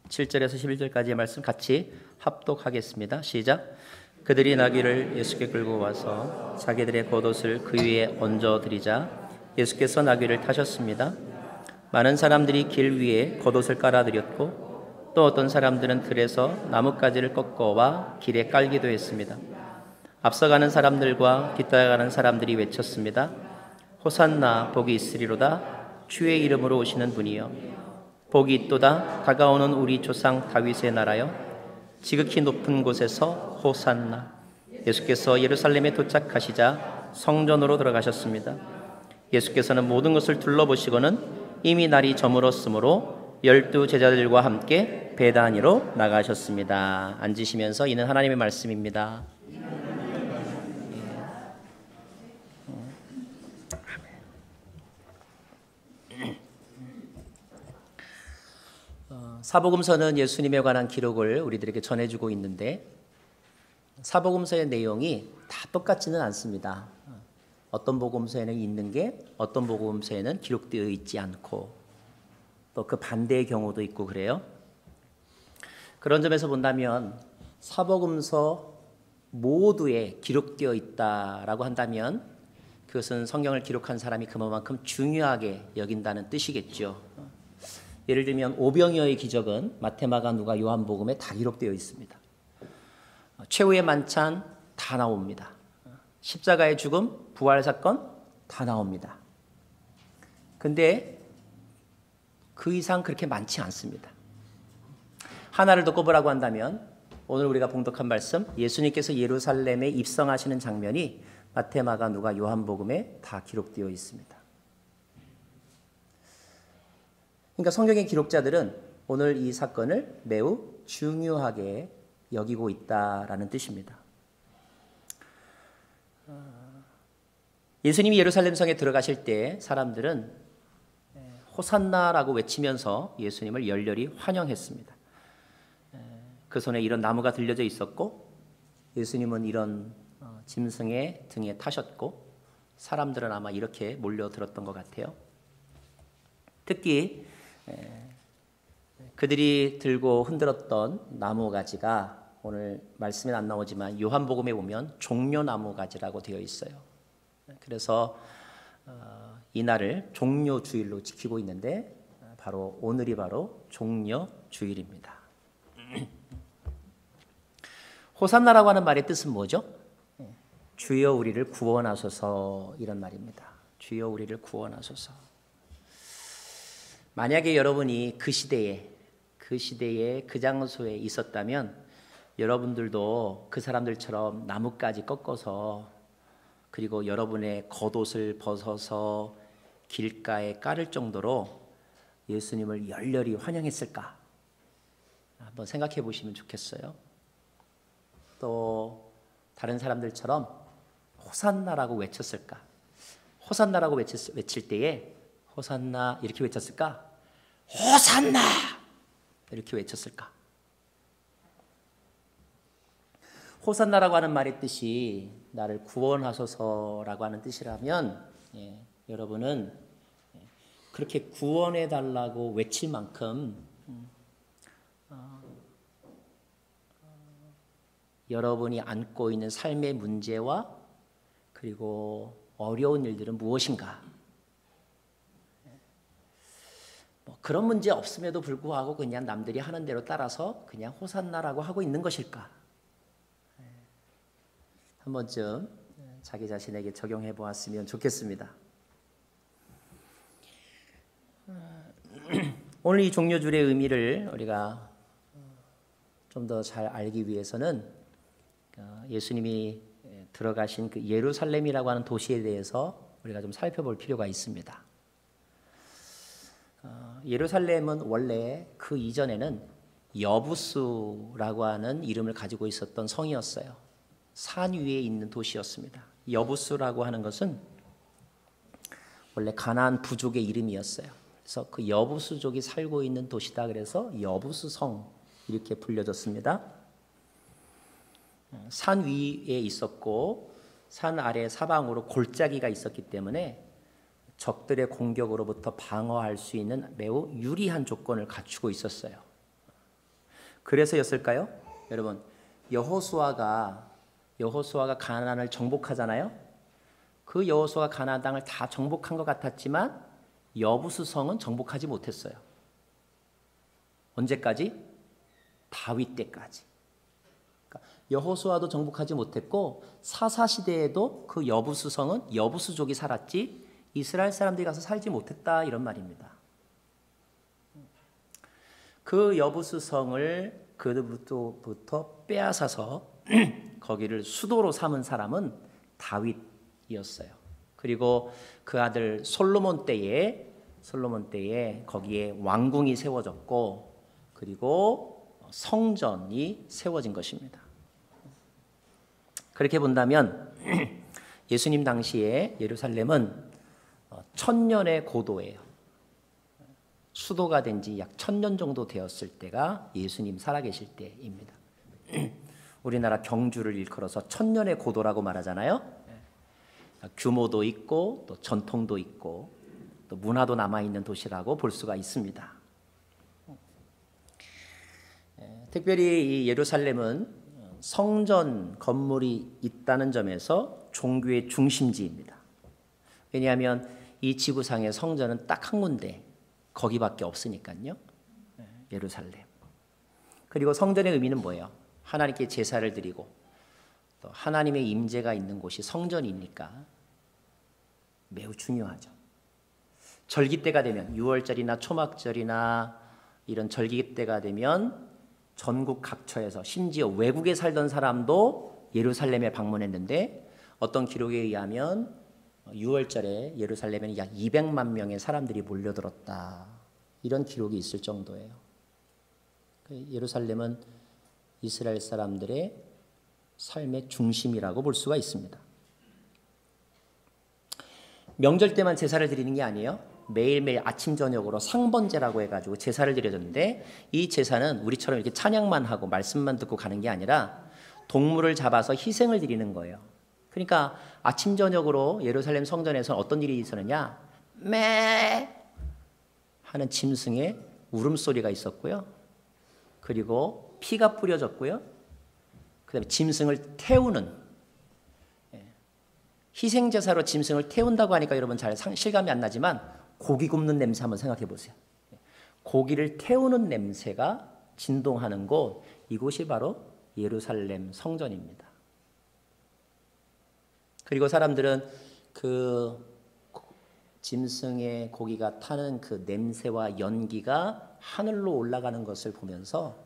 7절에서 11절까지의 말씀 같이 합독하겠습니다. 시작. 그들이 나귀를 예수께 끌고 와서 자기들의 겉옷을 그 위에 얹어드리자 예수께서 나귀를 타셨습니다. 많은 사람들이 길 위에 겉옷을 깔아드렸고 또 어떤 사람들은 들에서 나뭇가지를 꺾어와 길에 깔기도 했습니다. 앞서가는 사람들과 뒤따라가는 사람들이 외쳤습니다. 호산나 복이 있으리로다 주의 이름으로 오시는 분이여 복이 있도다 다가오는 우리 조상 다윗의 나라여 지극히 높은 곳에서 호산나. 예수께서 예루살렘에 도착하시자 성전으로 들어가셨습니다. 예수께서는 모든 것을 둘러보시고는 이미 날이 저물었으므로 12 제자들과 함께 베다니로 나가셨습니다. 앉으시면서 이는 하나님의 말씀입니다. 사복음서는 예수님에 관한 기록을 우리들에게 전해주고 있는데 사복음서의 내용이 다 똑같지는 않습니다. 어떤 복음서에는 있는 게 어떤 복음서에는 기록되어 있지 않고 또 그 반대의 경우도 있고 그래요. 그런 점에서 본다면 사복음서 모두에 기록되어 있다라고 한다면 그것은 성경을 기록한 사람이 그만큼 중요하게 여긴다는 뜻이겠죠. 예를 들면 오병이어의 기적은 마태, 마가, 누가, 요한복음에 다 기록되어 있습니다. 최후의 만찬 다 나옵니다. 십자가의 죽음, 부활 사건 다 나옵니다. 근데 그 이상 그렇게 많지 않습니다. 하나를 더 꼽으라고 한다면 오늘 우리가 봉독한 말씀 예수님께서 예루살렘에 입성하시는 장면이 마태, 마가, 누가, 요한복음에 다 기록되어 있습니다. 그러니까 성경의 기록자들은 오늘 이 사건을 매우 중요하게 여기고 있다라는 뜻입니다. 예수님이 예루살렘 성에 들어가실 때 사람들은 호산나라고 외치면서 예수님을 열렬히 환영했습니다. 그 손에 이런 나무가 들려져 있었고 예수님은 이런 짐승의 등에 타셨고 사람들은 아마 이렇게 몰려들었던 것 같아요. 특히 그들이 들고 흔들었던 나무가지가 오늘 말씀에 안 나오지만 요한복음에 보면 종려나무가지라고 되어 있어요. 그래서 이날을 종려주일로 지키고 있는데 바로 오늘이 바로 종려주일입니다. 호산나라고 하는 말의 뜻은 뭐죠? 주여 우리를 구원하소서 이런 말입니다. 주여 우리를 구원하소서. 만약에 여러분이 그 시대에 그 장소에 있었다면 여러분들도 그 사람들처럼 나뭇가지 꺾어서 그리고 여러분의 겉옷을 벗어서 길가에 깔을 정도로 예수님을 열렬히 환영했을까? 한번 생각해 보시면 좋겠어요. 또 다른 사람들처럼 호산나라고 외쳤을까? 호산나라고 외칠 때에 호산나 이렇게 외쳤을까? 호산나! 이렇게 외쳤을까? 호산나라고 하는 말의 뜻이 나를 구원하소서라고 하는 뜻이라면 여러분은 그렇게 구원해달라고 외칠 만큼 여러분이 안고 있는 삶의 문제와 그리고 어려운 일들은 무엇인가? 그런 문제 없음에도 불구하고 그냥 남들이 하는 대로 따라서 그냥 호산나라고 하고 있는 것일까? 한 번쯤 자기 자신에게 적용해 보았으면 좋겠습니다. 오늘 이 종려주일의 의미를 우리가 좀 더 잘 알기 위해서는 예수님이 들어가신 그 예루살렘이라고 하는 도시에 대해서 우리가 좀 살펴볼 필요가 있습니다. 예루살렘은 원래 그 이전에는 여부수라고 하는 이름을 가지고 있었던 성이었어요. 산 위에 있는 도시였습니다. 여부수라고 하는 것은 원래 가나안 부족의 이름이었어요. 그래서 그 여부수족이 살고 있는 도시다 그래서 여부수성 이렇게 불려졌습니다. 산 위에 있었고 산 아래 사방으로 골짜기가 있었기 때문에 적들의 공격으로부터 방어할 수 있는 매우 유리한 조건을 갖추고 있었어요. 그래서였을까요? 여러분, 여호수아가 가나안을 정복하잖아요. 그 여호수아가 가나안 땅을 다 정복한 것 같았지만 여부수성은 정복하지 못했어요. 언제까지? 다윗 때까지. 그러니까 여호수아도 정복하지 못했고 사사시대에도 그 여부수성은 여부수족이 살았지 이스라엘 사람들이 가서 살지 못했다, 이런 말입니다. 그 여부수성을 그로부터 빼앗아서 거기를 수도로 삼은 사람은 다윗이었어요. 그리고 그 아들 솔로몬 때에 거기에 왕궁이 세워졌고 그리고 성전이 세워진 것입니다. 그렇게 본다면 예수님 당시에 예루살렘은 1000년의 고도예요. 수도가 된 지 약 1000년 정도 되었을 때가 예수님 살아계실 때입니다. 우리나라 경주를 일컬어서 1000년의 고도라고 말하잖아요. 규모도 있고 또 전통도 있고 또 문화도 남아있는 도시라고 볼 수가 있습니다. 특별히 이 예루살렘은 성전 건물이 있다는 점에서 종교의 중심지입니다. 왜냐하면 이 지구상의 성전은 딱 한 군데, 거기밖에 없으니까요. 예루살렘. 그리고 성전의 의미는 뭐예요? 하나님께 제사를 드리고 또 하나님의 임재가 있는 곳이 성전이니까 매우 중요하죠. 절기 때가 되면 6월절이나 초막절이나 이런 절기 때가 되면 전국 각처에서 심지어 외국에 살던 사람도 예루살렘에 방문했는데 어떤 기록에 의하면 6월절에 예루살렘에는 약 200만 명의 사람들이 몰려들었다, 이런 기록이 있을 정도예요. 예루살렘은 이스라엘 사람들의 삶의 중심이라고 볼 수가 있습니다. 명절 때만 제사를 드리는 게 아니에요. 매일매일 아침 저녁으로 상번제라고 해가지고 제사를 드려줬는데 이 제사는 우리처럼 이렇게 찬양만 하고 말씀만 듣고 가는 게 아니라 동물을 잡아서 희생을 드리는 거예요. 그러니까 아침 저녁으로 예루살렘 성전에서 어떤 일이 있었느냐, 매 하는 짐승의 울음소리가 있었고요. 그리고 피가 뿌려졌고요. 그 다음에 짐승을 태우는, 희생제사로 짐승을 태운다고 하니까 여러분 잘 실감이 안 나지만 고기 굽는 냄새 한번 생각해 보세요. 고기를 태우는 냄새가 진동하는 곳, 이곳이 바로 예루살렘 성전입니다. 그리고 사람들은 그 짐승의 고기가 타는 그 냄새와 연기가 하늘로 올라가는 것을 보면서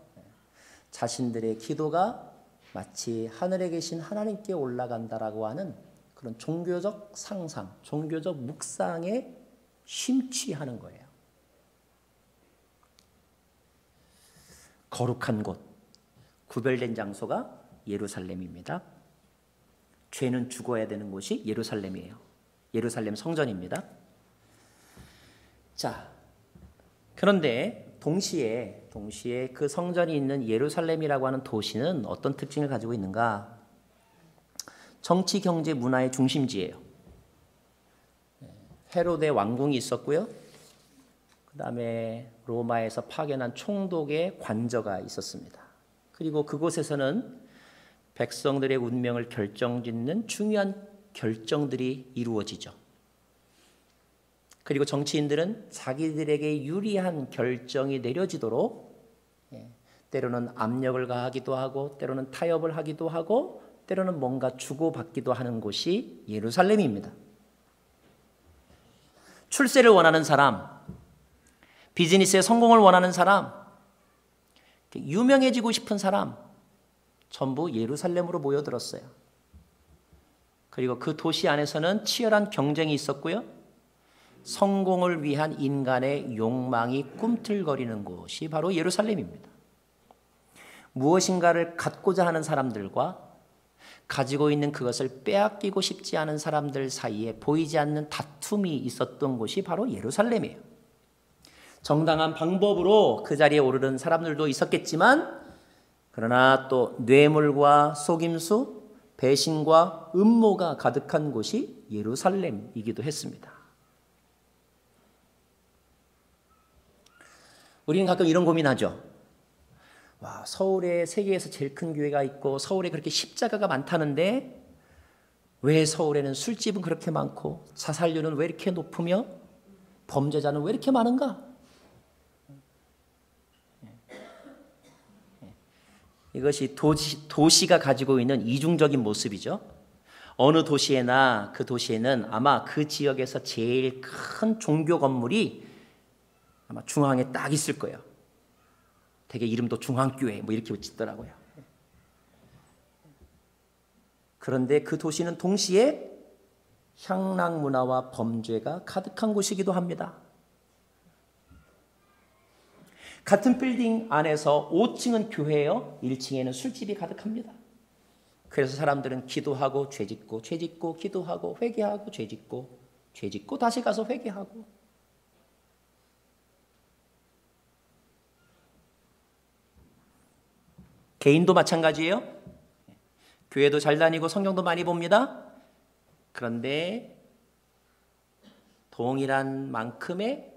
자신들의 기도가 마치 하늘에 계신 하나님께 올라간다라고 하는 그런 종교적 상상, 종교적 묵상에 심취하는 거예요. 거룩한 곳, 구별된 장소가 예루살렘입니다. 죄는 죽어야 되는 곳이 예루살렘이에요. 예루살렘 성전입니다. 자, 그런데 동시에 그 성전이 있는 예루살렘이라고 하는 도시는 어떤 특징을 가지고 있는가? 정치, 경제, 문화의 중심지예요. 헤로데 왕궁이 있었고요. 그 다음에 로마에서 파견한 총독의 관저가 있었습니다. 그리고 그곳에서는 백성들의 운명을 결정짓는 중요한 결정들이 이루어지죠. 그리고 정치인들은 자기들에게 유리한 결정이 내려지도록 때로는 압력을 가하기도 하고 때로는 타협을 하기도 하고 때로는 뭔가 주고받기도 하는 곳이 예루살렘입니다. 출세를 원하는 사람, 비즈니스의 성공을 원하는 사람, 유명해지고 싶은 사람, 전부 예루살렘으로 모여들었어요. 그리고 그 도시 안에서는 치열한 경쟁이 있었고요. 성공을 위한 인간의 욕망이 꿈틀거리는 곳이 바로 예루살렘입니다. 무엇인가를 갖고자 하는 사람들과 가지고 있는 그것을 빼앗기고 싶지 않은 사람들 사이에 보이지 않는 다툼이 있었던 곳이 바로 예루살렘이에요. 정당한 방법으로 그 자리에 오르는 사람들도 있었겠지만 그러나 또 뇌물과 속임수, 배신과 음모가 가득한 곳이 예루살렘이기도 했습니다. 우리는 가끔 이런 고민하죠. 와, 서울에 세계에서 제일 큰 교회가 있고 서울에 그렇게 십자가가 많다는데 왜 서울에는 술집은 그렇게 많고 자살률은 왜 이렇게 높으며 범죄자는 왜 이렇게 많은가? 이것이 도시가 가지고 있는 이중적인 모습이죠. 어느 도시에나 그 도시에는 아마 그 지역에서 제일 큰 종교 건물이 아마 중앙에 딱 있을 거예요. 되게 이름도 중앙교회 뭐 이렇게 짓더라고요. 그런데 그 도시는 동시에 향락 문화와 범죄가 가득한 곳이기도 합니다. 같은 빌딩 안에서 5층은 교회예요. 1층에는 술집이 가득합니다. 그래서 사람들은 기도하고 죄짓고 죄짓고 기도하고 회개하고 죄짓고 죄짓고 다시 가서 회개하고. 개인도 마찬가지예요. 교회도 잘 다니고 성경도 많이 봅니다. 그런데 동일한 만큼의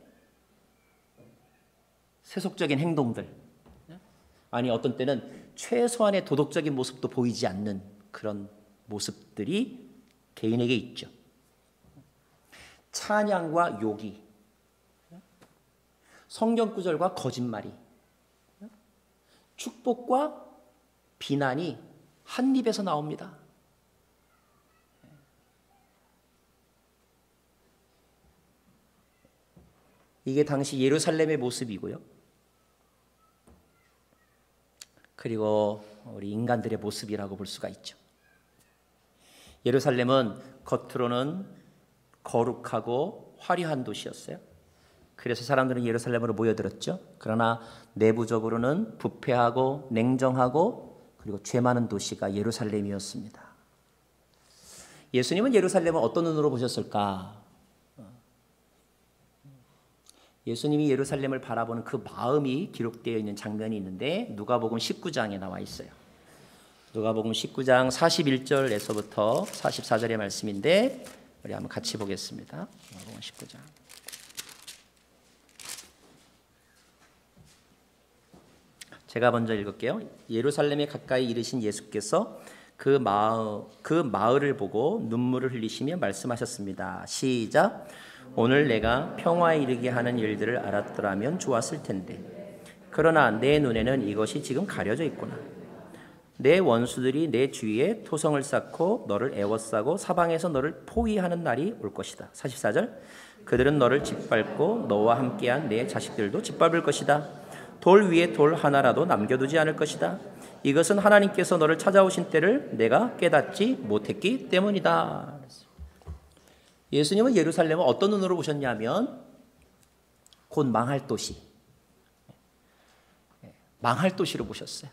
세속적인 행동들, 아니 어떤 때는 최소한의 도덕적인 모습도 보이지 않는 그런 모습들이 개인에게 있죠. 찬양과 욕이, 성경 구절과 거짓말이, 축복과 비난이 한 입에서 나옵니다. 이게 당시 예루살렘의 모습이고요. 그리고 우리 인간들의 모습이라고 볼 수가 있죠. 예루살렘은 겉으로는 거룩하고 화려한 도시였어요. 그래서 사람들은 예루살렘으로 모여들었죠. 그러나 내부적으로는 부패하고 냉정하고 그리고 죄 많은 도시가 예루살렘이었습니다. 예수님은 예루살렘을 어떤 눈으로 보셨을까? 예수님이 예루살렘을 바라보는 그 마음이 기록되어 있는 장면이 있는데 누가복음 19장에 나와 있어요. 누가복음 19장 41절에서부터 44절의 말씀인데 우리 한번 같이 보겠습니다. 누가복음 19장. 제가 먼저 읽을게요. 예루살렘에 가까이 이르신 예수께서 그 마을을 보고 눈물을 흘리시며 말씀하셨습니다. 시작. 오늘 내가 평화에 이르게 하는 일들을 알았더라면 좋았을 텐데 그러나 내 눈에는 이것이 지금 가려져 있구나. 내 원수들이 내 주위에 토성을 쌓고 너를 애워싸고 사방에서 너를 포위하는 날이 올 것이다. 44절. 그들은 너를 짓밟고 너와 함께한 내 자식들도 짓밟을 것이다. 돌 위에 돌 하나라도 남겨두지 않을 것이다. 이것은 하나님께서 너를 찾아오신 때를 내가 깨닫지 못했기 때문이다. 예수님은 예루살렘을 어떤 눈으로 보셨냐면 곧 망할 도시, 망할 도시로 보셨어요.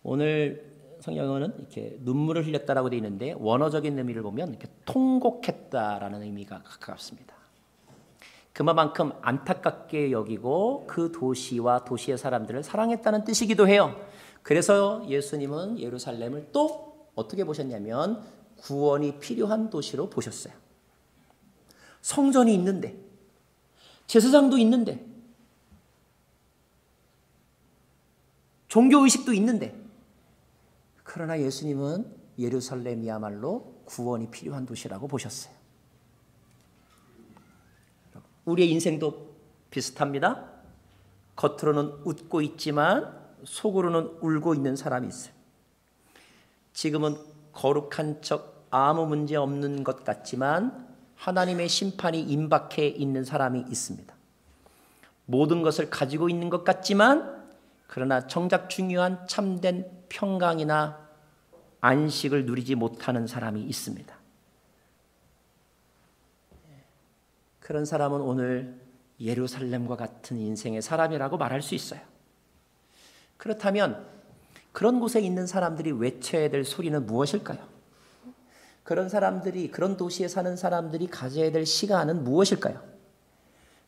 오늘 성경은 이렇게 눈물을 흘렸다라고 되어 있는데 원어적인 의미를 보면 이렇게 통곡했다라는 의미가 가깝습니다. 그만큼 안타깝게 여기고 그 도시와 도시의 사람들을 사랑했다는 뜻이기도 해요. 그래서 예수님은 예루살렘을 또 어떻게 보셨냐면 구원이 필요한 도시로 보셨어요. 성전이 있는데, 제사장도 있는데, 종교의식도 있는데, 그러나 예수님은 예루살렘이야말로 구원이 필요한 도시라고 보셨어요. 우리의 인생도 비슷합니다. 겉으로는 웃고 있지만 속으로는 울고 있는 사람이 있어요. 지금은 거룩한 척 아무 문제 없는 것 같지만 하나님의 심판이 임박해 있는 사람이 있습니다. 모든 것을 가지고 있는 것 같지만 그러나 정작 중요한 참된 평강이나 안식을 누리지 못하는 사람이 있습니다. 그런 사람은 오늘 예루살렘과 같은 인생의 사람이라고 말할 수 있어요. 그렇다면 그런 곳에 있는 사람들이 외쳐야 될 소리는 무엇일까요? 그런 사람들이, 그런 도시에 사는 사람들이 가져야 될 시간은 무엇일까요?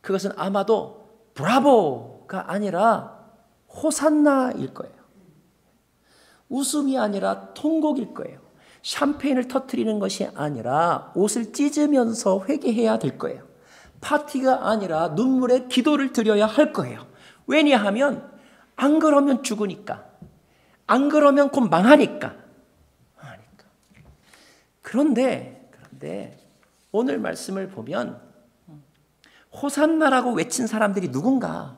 그것은 아마도 브라보가 아니라 호산나일 거예요. 웃음이 아니라 통곡일 거예요. 샴페인을 터뜨리는 것이 아니라 옷을 찢으면서 회개해야 될 거예요. 파티가 아니라 눈물의 기도를 드려야 할 거예요. 왜냐하면 안 그러면 죽으니까. 안 그러면 곧 망하니까. 그런데 오늘 말씀을 보면 호산나라고 외친 사람들이 누군가?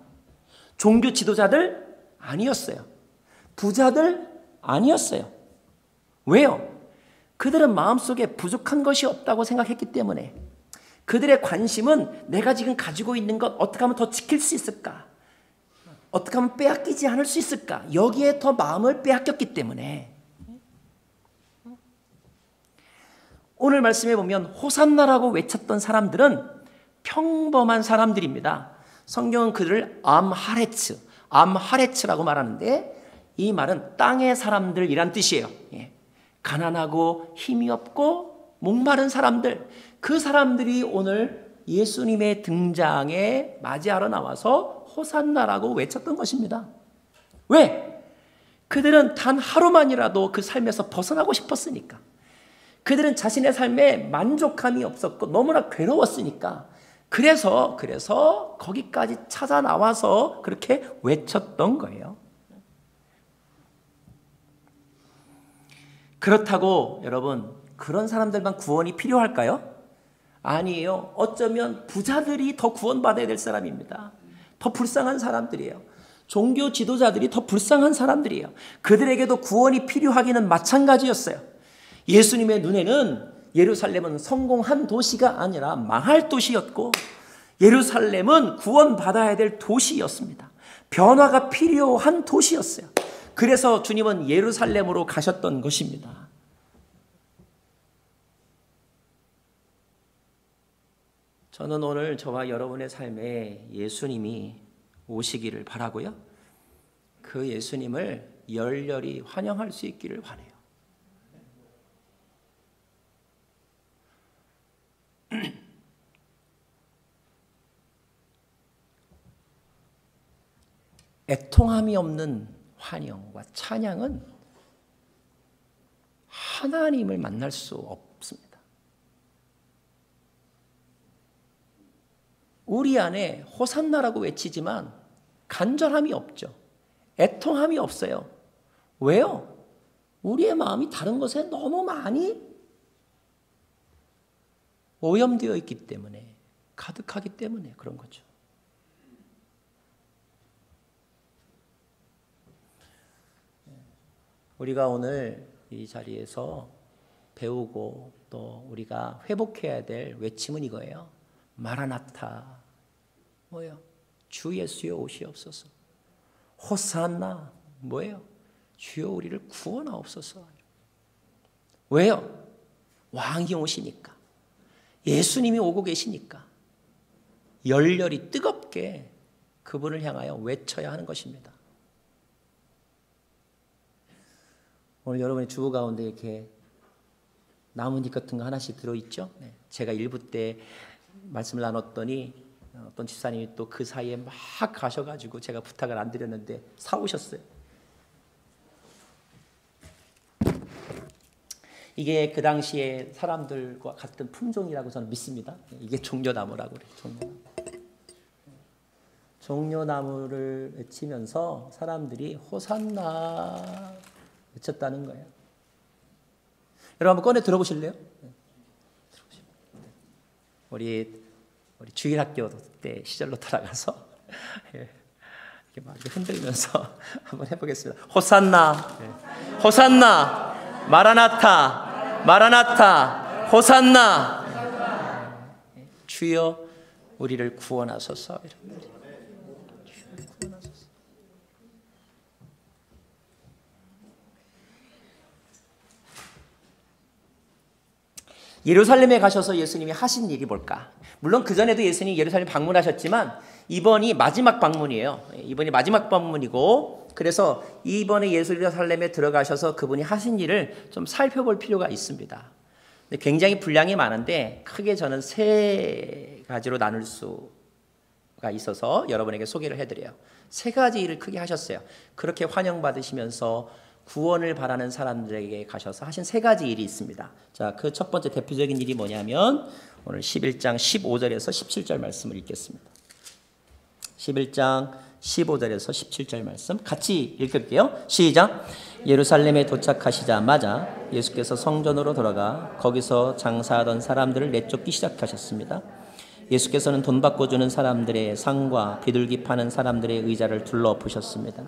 종교 지도자들? 아니었어요. 부자들? 아니었어요. 왜요? 그들은 마음속에 부족한 것이 없다고 생각했기 때문에 그들의 관심은 내가 지금 가지고 있는 것 어떻게 하면 더 지킬 수 있을까? 어떻게 하면 빼앗기지 않을 수 있을까? 여기에 더 마음을 빼앗겼기 때문에 오늘 말씀에 보면 호산나라고 외쳤던 사람들은 평범한 사람들입니다. 성경은 그들을 암하레츠라고 말하는데 이 말은 땅의 사람들이란 뜻이에요. 가난하고 힘이 없고 목마른 사람들, 그 사람들이 오늘 예수님의 등장에 맞이하러 나와서 호산나라고 외쳤던 것입니다. 왜? 그들은 단 하루만이라도 그 삶에서 벗어나고 싶었으니까. 그들은 자신의 삶에 만족감이 없었고 너무나 괴로웠으니까. 그래서 거기까지 찾아 나와서 그렇게 외쳤던 거예요. 그렇다고 여러분, 그런 사람들만 구원이 필요할까요? 아니에요. 어쩌면 부자들이 더 구원받아야 될 사람입니다. 더 불쌍한 사람들이에요. 종교 지도자들이 더 불쌍한 사람들이에요. 그들에게도 구원이 필요하기는 마찬가지였어요. 예수님의 눈에는 예루살렘은 성공한 도시가 아니라 망할 도시였고 예루살렘은 구원받아야 될 도시였습니다. 변화가 필요한 도시였어요. 그래서 주님은 예루살렘으로 가셨던 것입니다. 저는 오늘 저와 여러분의 삶에 예수님이 오시기를 바라고요. 그 예수님을 열렬히 환영할 수 있기를 바라요. 애통함이 없는 환영과 찬양은 하나님을 만날 수 없습니다. 우리 안에 호산나라고 외치지만 간절함이 없죠. 애통함이 없어요. 왜요? 우리의 마음이 다른 것에 너무 많이 오염되어 있기 때문에, 가득하기 때문에 그런 거죠. 우리가 오늘 이 자리에서 배우고 또 우리가 회복해야 될 외침은 이거예요. 마라나타. 뭐예요? 주 예수여 오시옵소서. 호산나. 뭐예요? 주여 우리를 구원하옵소서. 왜요? 왕이 오시니까. 예수님이 오고 계시니까. 열렬히 뜨겁게 그분을 향하여 외쳐야 하는 것입니다. 오늘 여러분의 주보 가운데 이렇게 나뭇잎 같은 거 하나씩 들어있죠? 네. 제가 일부 때 말씀을 나눴더니 어떤 집사님이 또 그 사이에 막 가셔가지고 제가 부탁을 안 드렸는데 사오셨어요. 이게 그 당시에 사람들과 같은 품종이라고 저는 믿습니다. 이게 종려나무라고 그래요. 종려나무를 외치면서 사람들이 호산나 외쳤다는 거예요. 여러분 한번 꺼내 들어보실래요? 우리 주일학교 때 시절로 돌아가서 이렇게 막 흔들면서 한번 해보겠습니다. 호산나, 호산나, 마라나타, 마라나타, 호산나. 주여 우리를 구원하소서. 예루살렘에 가셔서 예수님이 하신 일이 뭘까? 물론 그전에도 예수님이 예루살렘 방문하셨지만 이번이 마지막 방문이에요. 이번이 마지막 방문이고 그래서 이번에 예루살렘에 들어가셔서 그분이 하신 일을 좀 살펴볼 필요가 있습니다. 근데 굉장히 분량이 많은데 크게 저는 세 가지로 나눌 수가 있어서 여러분에게 소개를 해드려요. 세 가지 일을 크게 하셨어요. 그렇게 환영받으시면서 구원을 바라는 사람들에게 가셔서 하신 세 가지 일이 있습니다. 자, 그 첫 번째 대표적인 일이 뭐냐면 오늘 11장 15절에서 17절 말씀을 읽겠습니다. 11장 15절에서 17절 말씀 같이 읽을게요. 시작. 예루살렘에 도착하시자마자 예수께서 성전으로 돌아가 거기서 장사하던 사람들을 내쫓기 시작하셨습니다. 예수께서는 돈 받고 주는 사람들의 상과 비둘기 파는 사람들의 의자를 둘러보셨습니다.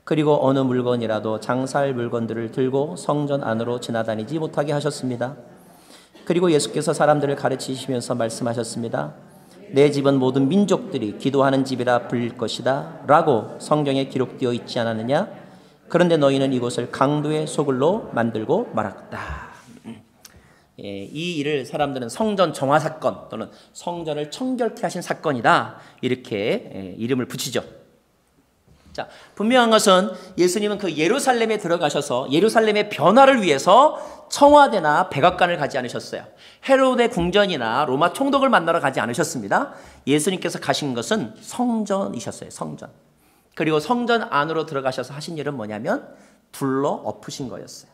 그리고 어느 물건이라도 장사할 물건들을 들고 성전 안으로 지나다니지 못하게 하셨습니다. 그리고 예수께서 사람들을 가르치시면서 말씀하셨습니다. 내 집은 모든 민족들이 기도하는 집이라 불릴 것이다 라고 성경에 기록되어 있지 않았느냐? 그런데 너희는 이곳을 강도의 소굴로 만들고 말았다. 이 일을 사람들은 성전 정화 사건 또는 성전을 청결케 하신 사건이다 이렇게 이름을 붙이죠. 자, 분명한 것은 예수님은 그 예루살렘에 들어가셔서 예루살렘의 변화를 위해서 청와대나 백악관을 가지 않으셨어요. 헤로데 궁전이나 로마 총독을 만나러 가지 않으셨습니다. 예수님께서 가신 것은 성전이셨어요. 성전. 그리고 성전 안으로 들어가셔서 하신 일은 뭐냐면 둘러 엎으신 거였어요.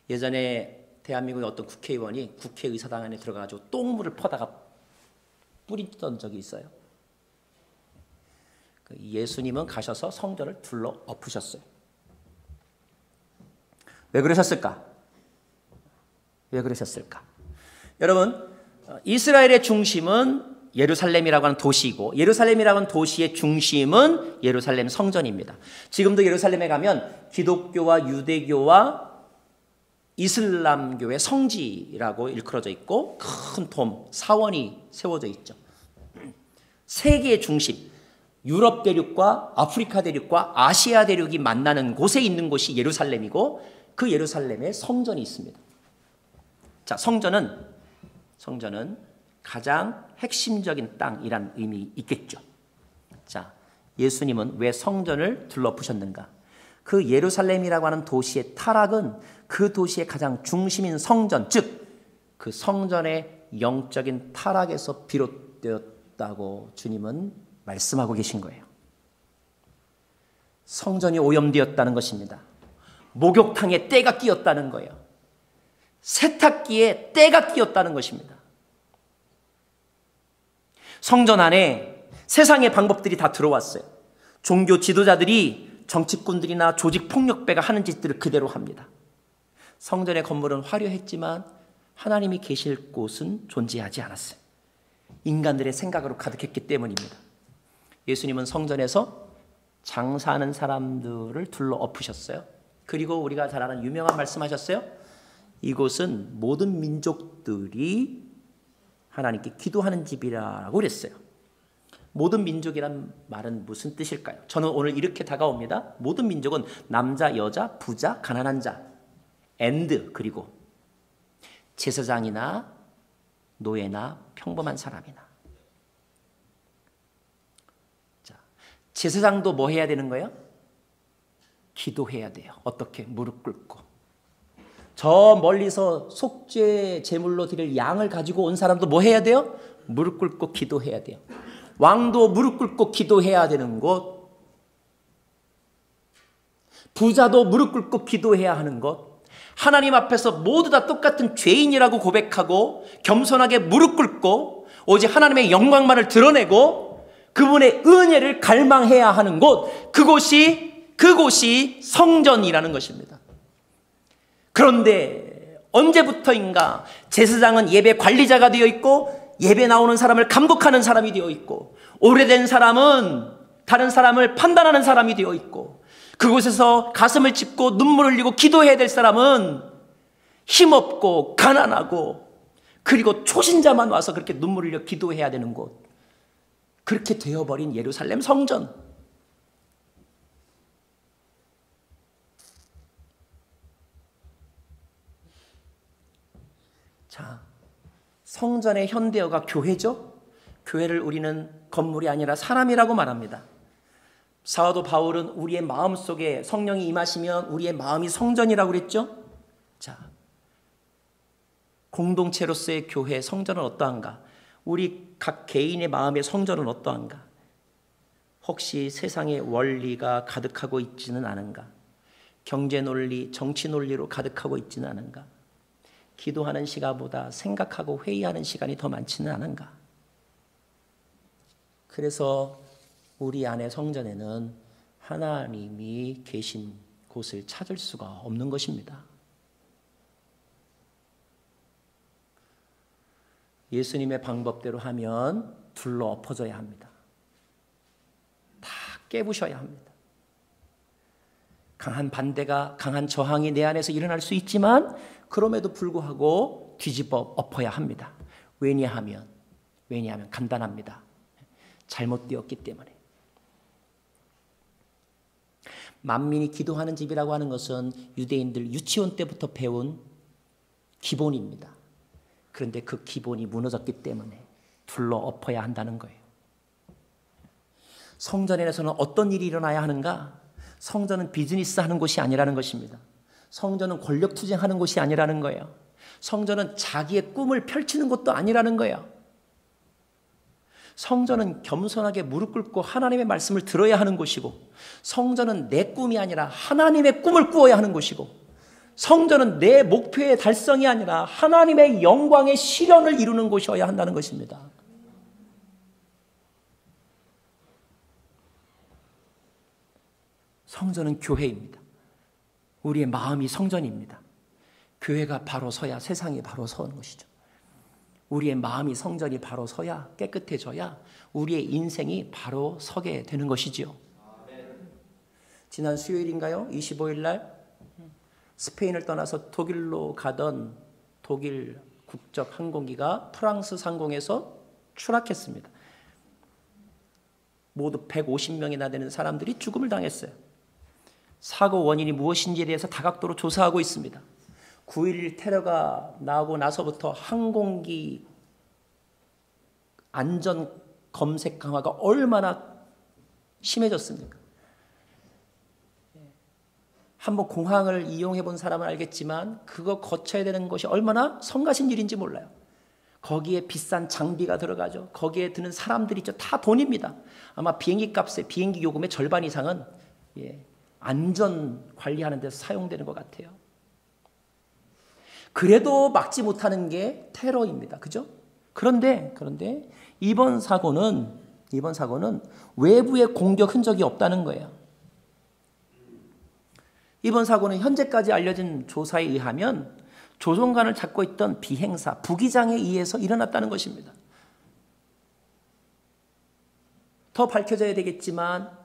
예전에 대한민국의 어떤 국회의원이 국회의사당 안에 들어가가지고 똥물을 퍼다가 뿌리던 적이 있어요. 예수님은 가셔서 성전을 둘러 엎으셨어요. 왜 그러셨을까? 왜 그러셨을까? 여러분, 이스라엘의 중심은 예루살렘이라고 하는 도시이고 예루살렘이라고 하는 도시의 중심은 예루살렘 성전입니다. 지금도 예루살렘에 가면 기독교와 유대교와 이슬람교의 성지라고 일컬어져 있고 큰 돔, 사원이 세워져 있죠. 세계의 중심, 유럽 대륙과 아프리카 대륙과 아시아 대륙이 만나는 곳에 있는 곳이 예루살렘이고 그 예루살렘에 성전이 있습니다. 자, 성전은 가장 핵심적인 땅이란 의미 있겠죠. 자, 예수님은 왜 성전을 둘러부셨는가? 그 예루살렘이라고 하는 도시의 타락은 그 도시의 가장 중심인 성전, 즉 그 성전의 영적인 타락에서 비롯되었다고 주님은 말씀하고 계신 거예요. 성전이 오염되었다는 것입니다. 목욕탕에 때가 끼었다는 거예요. 세탁기에 때가 끼었다는 것입니다. 성전 안에 세상의 방법들이 다 들어왔어요. 종교 지도자들이 정치꾼들이나 조직폭력배가 하는 짓들을 그대로 합니다. 성전의 건물은 화려했지만 하나님이 계실 곳은 존재하지 않았어요. 인간들의 생각으로 가득했기 때문입니다. 예수님은 성전에서 장사하는 사람들을 둘러 엎으셨어요. 그리고 우리가 잘 아는 유명한 말씀하셨어요. 이곳은 모든 민족들이 하나님께 기도하는 집이라고 그랬어요. 모든 민족이란 말은 무슨 뜻일까요? 저는 오늘 이렇게 다가옵니다. 모든 민족은 남자, 여자, 부자, 가난한 자, 그리고 제사장이나 노예나 평범한 사람이나. 자, 제사장도 뭐 해야 되는 거예요? 기도해야 돼요. 어떻게? 무릎 꿇고. 저 멀리서 속죄 제물로 드릴 양을 가지고 온 사람도 뭐 해야 돼요? 무릎 꿇고 기도해야 돼요. 왕도 무릎 꿇고 기도해야 되는 곳, 부자도 무릎 꿇고 기도해야 하는 곳, 하나님 앞에서 모두 다 똑같은 죄인이라고 고백하고 겸손하게 무릎 꿇고 오직 하나님의 영광만을 드러내고 그분의 은혜를 갈망해야 하는 곳, 그곳이 성전이라는 것입니다. 그런데 언제부터인가 제사장은 예배 관리자가 되어 있고 예배 나오는 사람을 감독하는 사람이 되어 있고 오래된 사람은 다른 사람을 판단하는 사람이 되어 있고 그곳에서 가슴을 짚고 눈물을 흘리고 기도해야 될 사람은 힘없고 가난하고 그리고 초신자만 와서 그렇게 눈물을 흘려 기도해야 되는 곳, 그렇게 되어버린 예루살렘 성전. 자, 성전의 현대어가 교회죠. 교회를 우리는 건물이 아니라 사람이라고 말합니다. 사도 바울은 우리의 마음속에 성령이 임하시면 우리의 마음이 성전이라고 그랬죠. 자, 공동체로서의 교회 성전은 어떠한가? 우리 각 개인의 마음의 성전은 어떠한가? 혹시 세상의 원리가 가득하고 있지는 않은가? 경제 논리, 정치 논리로 가득하고 있지는 않은가? 기도하는 시간보다 생각하고 회의하는 시간이 더 많지는 않은가? 그래서 우리 안에 성전에는 하나님이 계신 곳을 찾을 수가 없는 것입니다. 예수님의 방법대로 하면 둘러 엎어져야 합니다. 다 깨부셔야 합니다. 강한 반대가, 강한 저항이 내 안에서 일어날 수 있지만 그럼에도 불구하고 뒤집어 엎어야 합니다. 왜냐하면 간단합니다. 잘못되었기 때문에. 만민이 기도하는 집이라고 하는 것은 유대인들 유치원 때부터 배운 기본입니다. 그런데 그 기본이 무너졌기 때문에 둘러 엎어야 한다는 거예요. 성전에서는 어떤 일이 일어나야 하는가? 성전은 비즈니스 하는 곳이 아니라는 것입니다. 성전은 권력 투쟁하는 곳이 아니라는 거예요. 성전은 자기의 꿈을 펼치는 곳도 아니라는 거예요. 성전은 겸손하게 무릎 꿇고 하나님의 말씀을 들어야 하는 곳이고, 성전은 내 꿈이 아니라 하나님의 꿈을 꾸어야 하는 곳이고, 성전은 내 목표의 달성이 아니라 하나님의 영광의 실현을 이루는 곳이어야 한다는 것입니다. 성전은 교회입니다. 우리의 마음이 성전입니다. 교회가 바로 서야 세상이 바로 서는 것이죠. 우리의 마음이 성전이 바로 서야 깨끗해져야 우리의 인생이 바로 서게 되는 것이지요. 지난 수요일인가요? 25일 날 스페인을 떠나서 독일로 가던 독일 국적 항공기가 프랑스 상공에서 추락했습니다. 모두 150명이나 되는 사람들이 죽음을 당했어요. 사고 원인이 무엇인지에 대해서 다각도로 조사하고 있습니다. 9.11 테러가 나오고 나서부터 항공기 안전 검색 강화가 얼마나 심해졌습니까? 한번 공항을 이용해 본 사람은 알겠지만 그거 거쳐야 되는 것이 얼마나 성가신 일인지 몰라요. 거기에 비싼 장비가 들어가죠. 거기에 드는 사람들이 있죠. 다 돈입니다. 아마 비행기 값에 비행기 요금의 절반 이상은 안전 관리하는 데서 사용되는 것 같아요. 그래도 막지 못하는 게 테러입니다. 그죠? 그런데 이번 사고는 외부의 공격 흔적이 없다는 거예요. 이번 사고는 현재까지 알려진 조사에 의하면 조종관을 잡고 있던 비행사 부기장에 의해서 일어났다는 것입니다. 더 밝혀져야 되겠지만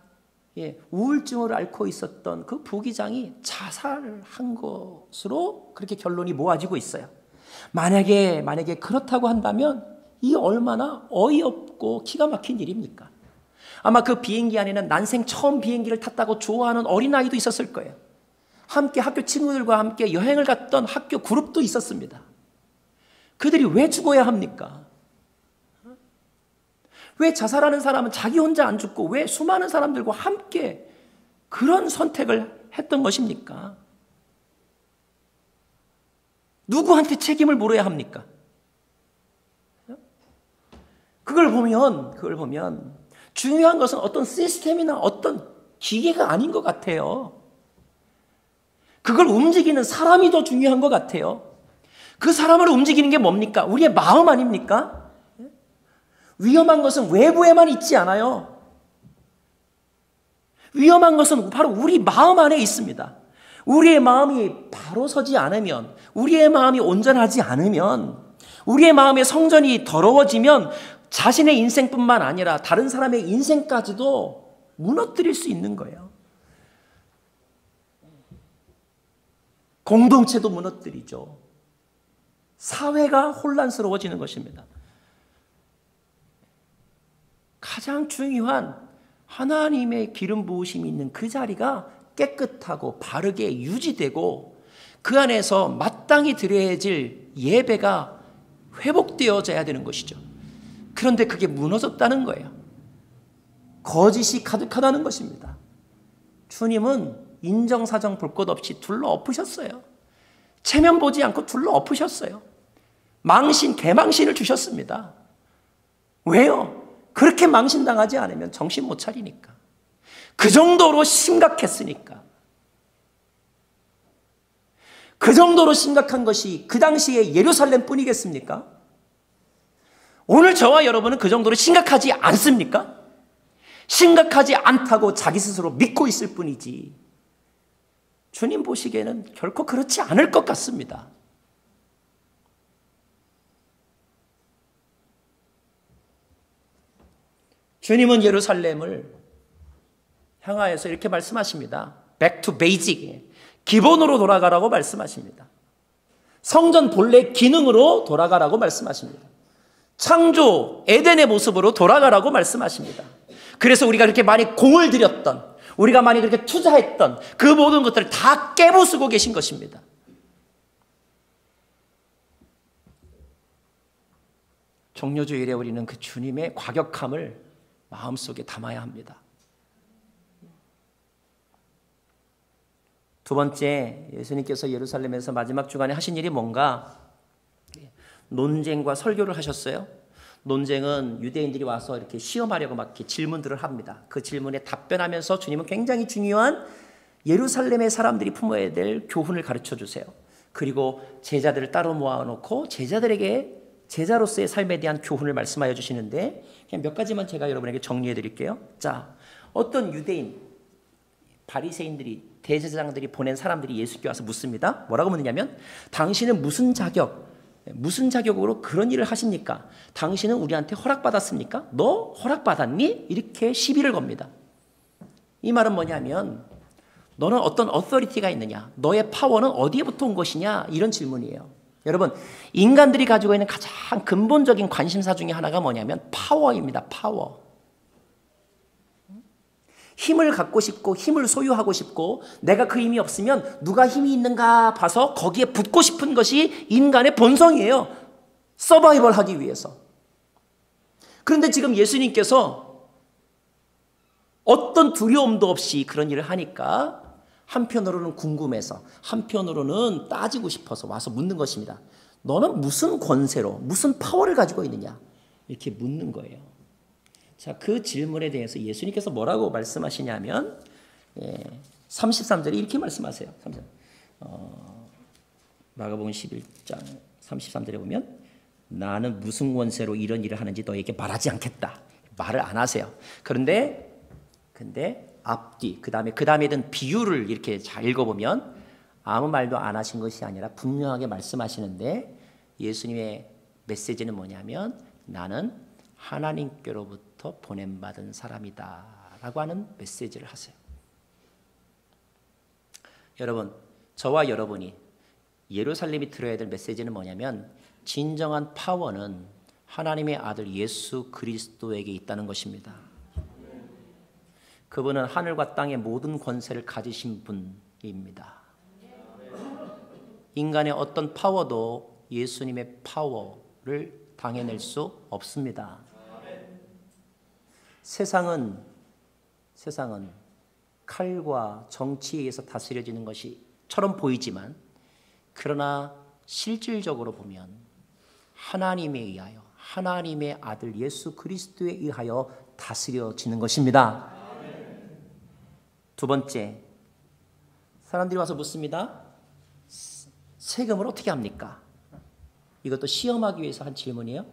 우울증을 앓고 있었던 그 부기장이 자살한 것으로 그렇게 결론이 모아지고 있어요. 만약에 그렇다고 한다면 이 얼마나 어이없고 기가 막힌 일입니까? 아마 그 비행기 안에는 난생 처음 비행기를 탔다고 좋아하는 어린아이도 있었을 거예요. 함께 학교 친구들과 함께 여행을 갔던 학교 그룹도 있었습니다. 그들이 왜 죽어야 합니까? 왜 자살하는 사람은 자기 혼자 안 죽고 왜 수많은 사람들과 함께 그런 선택을 했던 것입니까? 누구한테 책임을 물어야 합니까? 그걸 보면 중요한 것은 어떤 시스템이나 어떤 기계가 아닌 것 같아요. 그걸 움직이는 사람이 더 중요한 것 같아요. 그 사람을 움직이는 게 뭡니까? 우리의 마음 아닙니까? 위험한 것은 외부에만 있지 않아요. 위험한 것은 바로 우리 마음 안에 있습니다. 우리의 마음이 바로 서지 않으면, 우리의 마음이 온전하지 않으면, 우리의 마음의 성전이 더러워지면 자신의 인생뿐만 아니라 다른 사람의 인생까지도 무너뜨릴 수 있는 거예요. 공동체도 무너뜨리죠. 사회가 혼란스러워지는 것입니다. 가장 중요한 하나님의 기름 부으심이 있는 그 자리가 깨끗하고 바르게 유지되고 그 안에서 마땅히 드려야 질 예배가 회복되어져야 되는 것이죠. 그런데 그게 무너졌다는 거예요. 거짓이 가득하다는 것입니다. 주님은 인정사정 볼 것 없이 둘러 엎으셨어요. 체면 보지 않고 둘러 엎으셨어요. 망신, 개망신을 주셨습니다. 왜요? 그렇게 망신당하지 않으면 정신 못 차리니까. 그 정도로 심각했으니까. 그 정도로 심각한 것이 그 당시에 예루살렘 뿐이겠습니까? 오늘 저와 여러분은 그 정도로 심각하지 않습니까? 심각하지 않다고 자기 스스로 믿고 있을 뿐이지 주님 보시기에는 결코 그렇지 않을 것 같습니다. 주님은 예루살렘을 향하여서 이렇게 말씀하십니다. Back to basic. 기본으로 돌아가라고 말씀하십니다. 성전 본래 기능으로 돌아가라고 말씀하십니다. 창조 에덴의 모습으로 돌아가라고 말씀하십니다. 그래서 우리가 그렇게 많이 공을 들였던, 우리가 많이 그렇게 투자했던 그 모든 것들을 다 깨부수고 계신 것입니다. 종려주일에 우리는 그 주님의 과격함을 마음속에 담아야 합니다. 두 번째, 예수님께서 예루살렘에서 마지막 주간에 하신 일이 뭔가? 논쟁과 설교를 하셨어요. 논쟁은 유대인들이 와서 이렇게 시험하려고 막 이렇게 질문들을 합니다. 그 질문에 답변하면서 주님은 굉장히 중요한 예루살렘의 사람들이 품어야 될 교훈을 가르쳐 주세요. 그리고 제자들을 따로 모아놓고 제자들에게 제자로서의 삶에 대한 교훈을 말씀하여 주시는데 그냥 몇 가지만 제가 여러분에게 정리해 드릴게요. 자, 어떤 유대인, 바리새인들이, 대제사장들이 보낸 사람들이 예수께 와서 묻습니다. 뭐라고 묻느냐면 당신은 무슨 자격으로 그런 일을 하십니까? 당신은 우리한테 허락받았습니까? 너 허락받았니? 이렇게 시비를 겁니다. 이 말은 뭐냐면 너는 어떤 어서리티가 있느냐? 너의 파워는 어디에부터 온 것이냐? 이런 질문이에요. 여러분, 인간들이 가지고 있는 가장 근본적인 관심사 중에 하나가 뭐냐면 파워입니다. 파워. 힘을 갖고 싶고 힘을 소유하고 싶고 내가 그 힘이 없으면 누가 힘이 있는가 봐서 거기에 붙고 싶은 것이 인간의 본성이에요. 서바이벌 하기 위해서. 그런데 지금 예수님께서 어떤 두려움도 없이 그런 일을 하니까 한편으로는 궁금해서 한편으로는 따지고 싶어서 와서 묻는 것입니다. 너는 무슨 권세로 무슨 파워를 가지고 있느냐? 이렇게 묻는 거예요. 자, 그 질문에 대해서 예수님께서 뭐라고 말씀하시냐면 33절에 이렇게 말씀하세요. 마가복음 11장 33절에 보면 나는 무슨 권세로 이런 일을 하는지 너에게 말하지 않겠다. 말을 안 하세요. 근데 앞뒤 그 다음에 든 비유를 이렇게 잘 읽어보면 아무 말도 안 하신 것이 아니라 분명하게 말씀하시는데 예수님의 메시지는 뭐냐면 나는 하나님께로부터 보냄받은 사람이다 라고 하는 메시지를 하세요. 여러분, 저와 여러분이 예루살렘이 들어야 될 메시지는 뭐냐면 진정한 파워는 하나님의 아들 예수 그리스도에게 있다는 것입니다. 그분은 하늘과 땅의 모든 권세를 가지신 분입니다. 인간의 어떤 파워도 예수님의 파워를 당해낼 수 없습니다. 세상은 칼과 정치에 의해서 다스려지는 것이처럼 보이지만 그러나 실질적으로 보면 하나님에 의하여 하나님의 아들 예수 그리스도에 의하여 다스려지는 것입니다. 두 번째, 사람들이 와서 묻습니다. 세금을 어떻게 합니까? 이것도 시험하기 위해서 한 질문이에요.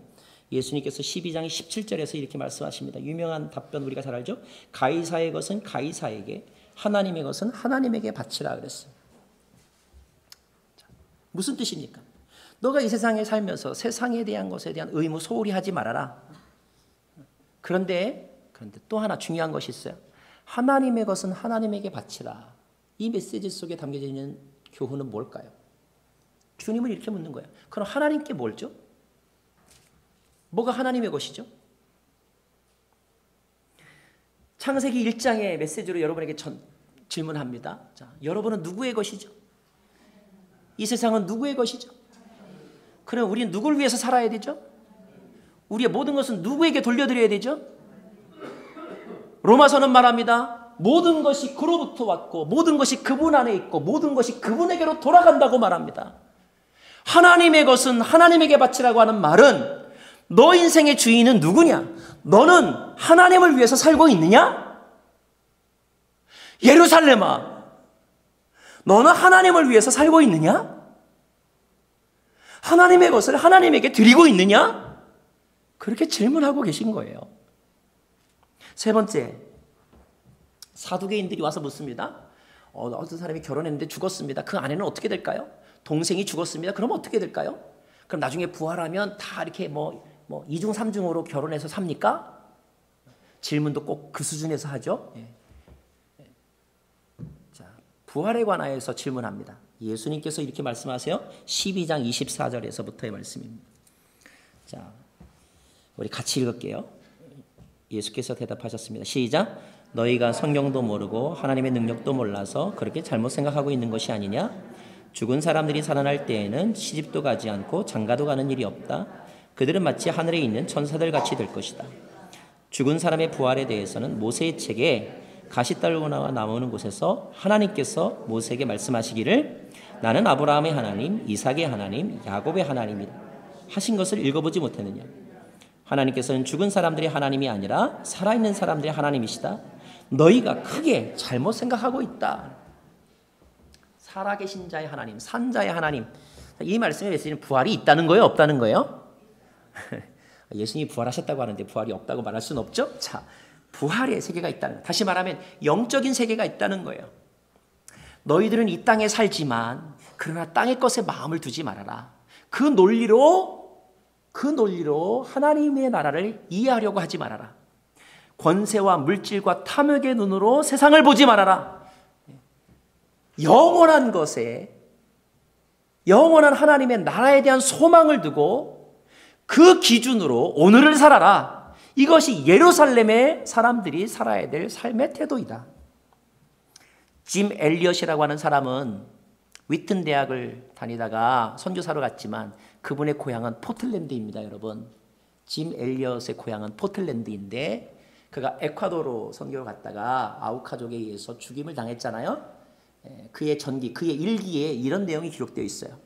예수님께서 12장 17절에서 이렇게 말씀하십니다. 유명한 답변 우리가 잘 알죠? 가이사의 것은 가이사에게, 하나님의 것은 하나님에게 바치라 그랬어요. 자, 무슨 뜻입니까? 너가 이 세상에 살면서 세상에 대한 것에 대한 의무 소홀히 하지 말아라. 그런데 또 하나 중요한 것이 있어요. 하나님의 것은 하나님에게 바치라. 이 메시지 속에 담겨져 있는 교훈은 뭘까요? 주님은 이렇게 묻는 거예요. 그럼 하나님께 뭘죠? 뭐가 하나님의 것이죠? 창세기 1장의 메시지로 여러분에게 질문합니다. 자, 여러분은 누구의 것이죠? 이 세상은 누구의 것이죠? 그럼 우리는 누구를 위해서 살아야 되죠? 우리의 모든 것은 누구에게 돌려드려야 되죠? 로마서는 말합니다. 모든 것이 그로부터 왔고 모든 것이 그분 안에 있고 모든 것이 그분에게로 돌아간다고 말합니다. 하나님의 것은 하나님에게 바치라고 하는 말은 너 인생의 주인은 누구냐? 너는 하나님을 위해서 살고 있느냐? 예루살렘아, 너는 하나님을 위해서 살고 있느냐? 하나님의 것을 하나님에게 드리고 있느냐? 그렇게 질문하고 계신 거예요. 세 번째, 사두개인들이 와서 묻습니다. 어떤 사람이 결혼했는데 죽었습니다. 그 아내는 어떻게 될까요? 동생이 죽었습니다. 그럼 어떻게 될까요? 그럼 나중에 부활하면 다 이렇게 이중 삼중으로 결혼해서 삽니까? 질문도 꼭 그 수준에서 하죠. 자, 부활에 관하여서 질문합니다. 예수님께서 이렇게 말씀하세요. 12장 24절에서부터의 말씀입니다. 자, 우리 같이 읽을게요. 예수께서 대답하셨습니다. 시작. 너희가 성경도 모르고 하나님의 능력도 몰라서 그렇게 잘못 생각하고 있는 것이 아니냐? 죽은 사람들이 살아날 때에는 시집도 가지 않고 장가도 가는 일이 없다. 그들은 마치 하늘에 있는 천사들 같이 될 것이다. 죽은 사람의 부활에 대해서는 모세의 책에 가시떨구나가 나오는 곳에서 하나님께서 모세에게 말씀하시기를 나는 아브라함의 하나님, 이삭의 하나님, 야곱의 하나님이다 하신 것을 읽어보지 못했느냐? 하나님께서는 죽은 사람들의 하나님이 아니라 살아있는 사람들의 하나님이시다. 너희가 크게 잘못 생각하고 있다. 살아계신 자의 하나님, 산 자의 하나님. 이 말씀에 예수님 부활이 있다는 거예요? 없다는 거예요? 예수님이 부활하셨다고 하는데 부활이 없다고 말할 수는 없죠? 자, 부활의 세계가 있다는 거예요. 다시 말하면 영적인 세계가 있다는 거예요. 너희들은 이 땅에 살지만 그러나 땅의 것에 마음을 두지 말아라. 그 논리로 하나님의 나라를 이해하려고 하지 말아라. 권세와 물질과 탐욕의 눈으로 세상을 보지 말아라. 영원한 것에, 영원한 하나님의 나라에 대한 소망을 두고 그 기준으로 오늘을 살아라. 이것이 예루살렘의 사람들이 살아야 될 삶의 태도이다. 짐 엘리엇이라고 하는 사람은 위튼 대학을 다니다가 선교사로 갔지만 그분의 고향은 포틀랜드입니다, 여러분. 짐 엘리엇의 고향은 포틀랜드인데 그가 에콰도르 선교를 갔다가 아우카족에 의해서 죽임을 당했잖아요. 그의 전기, 그의 일기에 이런 내용이 기록되어 있어요.